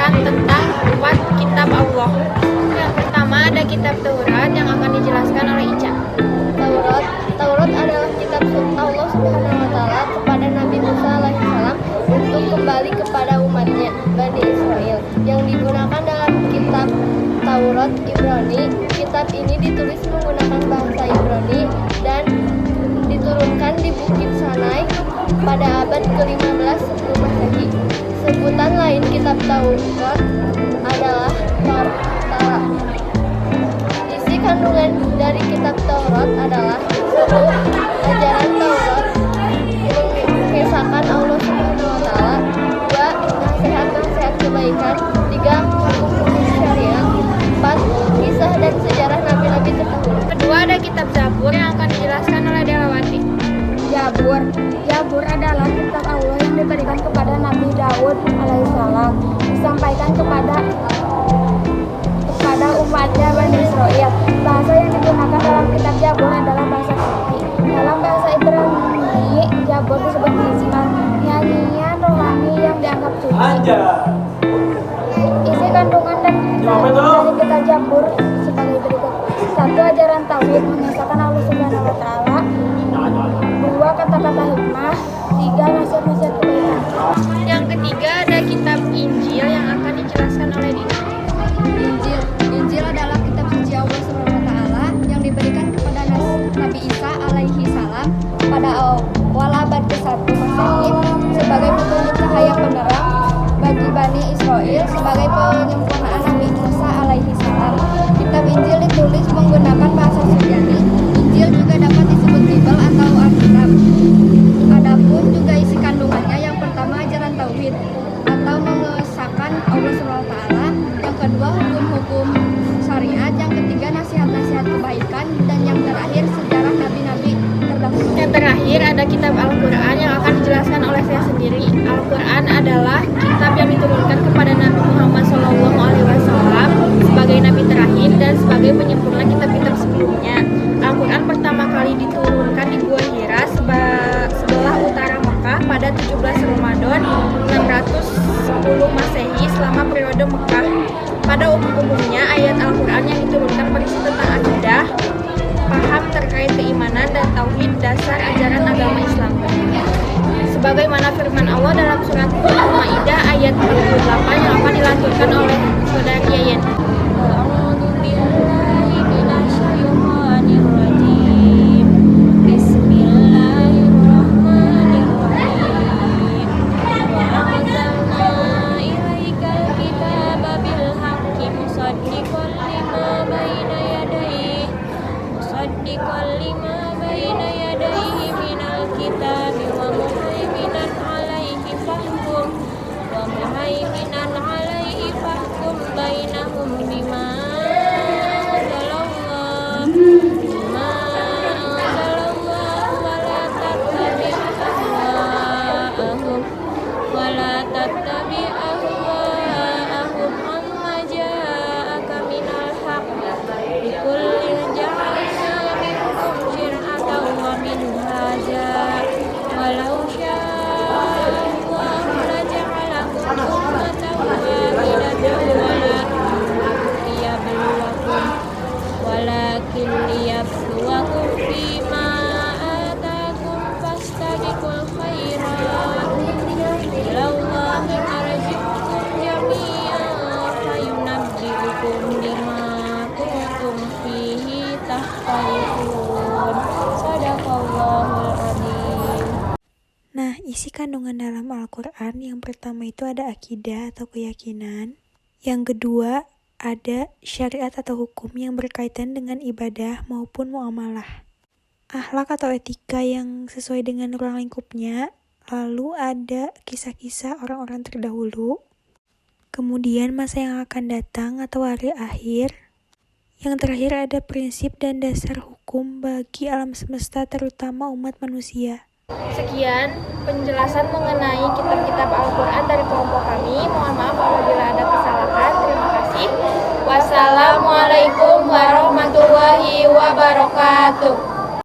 menjelaskan tentang 4 kitab Allah. Yang pertama ada kitab Taurat yang akan dijelaskan oleh Ica. Taurat adalah kitab Allah Subhanahu wa taala kepada Nabi Musa alaihissalam untuk kembali kepada umatnya Bani Israel. Yang digunakan dalam kitab Taurat Ibrani. Kitab ini ditulis menggunakan bahasa Ibrani dan diturunkan di Bukit Sinai pada abad ke-15 sebelum Masehi. Sebutan lain kitab Taurat adalah Torah. Isi kandungan dari kitab Taurat adalah 1. Ajaran Taurat mengisahkan Allah Subhanahu wa taala. 2. Nasihat-nasihat kebaikan. 3. Hukum-hukum syariat. 4. Kisah dan sejarah nabi-nabi terdahulu. Kedua ada kitab Zabur yang akan dijelaskan oleh Delawati. Zabur adalah kitab Allah yang diberikan kepada Nabi Daud alaihissalam, disampaikan kepada umatnya Bani Israel. Bahasa yang digunakan dalam kitab Zabur adalah bahasa Ibrani. Dalam bahasa Ibrani, Zabur disebut hizmah, nyanyian rohani yang dianggap suci. Isi kandungan dari kitab Zabur sebagai berikut. 1. Ajaran tauhid mengisahkan Allah Subhanahu wa taala. 2. Kata-kata hikmah. 3. Nasihat-nasihat kebaikan. Yang ketiga ada kitab Injil yang akan dijelaskan oleh Dina. Injil adalah kitab suci Allah Subhanahu wa taala yang diberikan kepada Nabi Isa alaihi salam pada awal abad ke-1 Masehi sebagai petunjuk cahaya penerang bagi Bani Israel sebagai penyempurnaan Nabi Musa alaihi salam. Kitab Injil ditulis menggunakan bahasa Suryani. Injil juga dapat disebut Bible atau Alkitab. Adapun juga isi kandungannya, yang pertama ajaran tauhid atau mengesahkan Allah Subhanahu wa taala, yang kedua hukum-hukum syariat, yang ketiga nasihat-nasihat kebaikan, dan yang terakhir sejarah nabi-nabi terdahulu. Yang terakhir ada kitab Al-Quran yang akan dijelaskan oleh saya sendiri. Al-Quran adalah kitab yang diturunkan kepada Nabi Muhammad SAW sebagai nabi terakhir dan sebagai penyempurna kitab-kitab sebelumnya. Al-Quran pertama kali diturunkan di Gua Hira sebelah utara Mekah pada 17 Ramadan 610 Masehi selama periode Mekah. Pada umumnya ayat Al-Quran yang diturunkan berisi tentang akidah, paham terkait keimanan dan tauhid dasar ajaran agama Islam. Sebagaimana firman Allah dalam surat Al-Maidah ayat 28 yang akan dilanjutkan oleh saudari Yayen. Nah, isi kandungan dalam Al-Quran yang pertama itu ada akidah atau keyakinan. Yang kedua ada syariat atau hukum yang berkaitan dengan ibadah maupun muamalah. Akhlak atau etika yang sesuai dengan ruang lingkupnya. Lalu ada kisah-kisah orang-orang terdahulu. Kemudian masa yang akan datang atau hari akhir. Yang terakhir ada prinsip dan dasar hukum bagi alam semesta terutama umat manusia. Sekian penjelasan mengenai kitab-kitab Al-Quran dari kelompok kami. Mohon maaf apabila ada kesalahan. Terima kasih. Wassalamualaikum warahmatullahi wabarakatuh.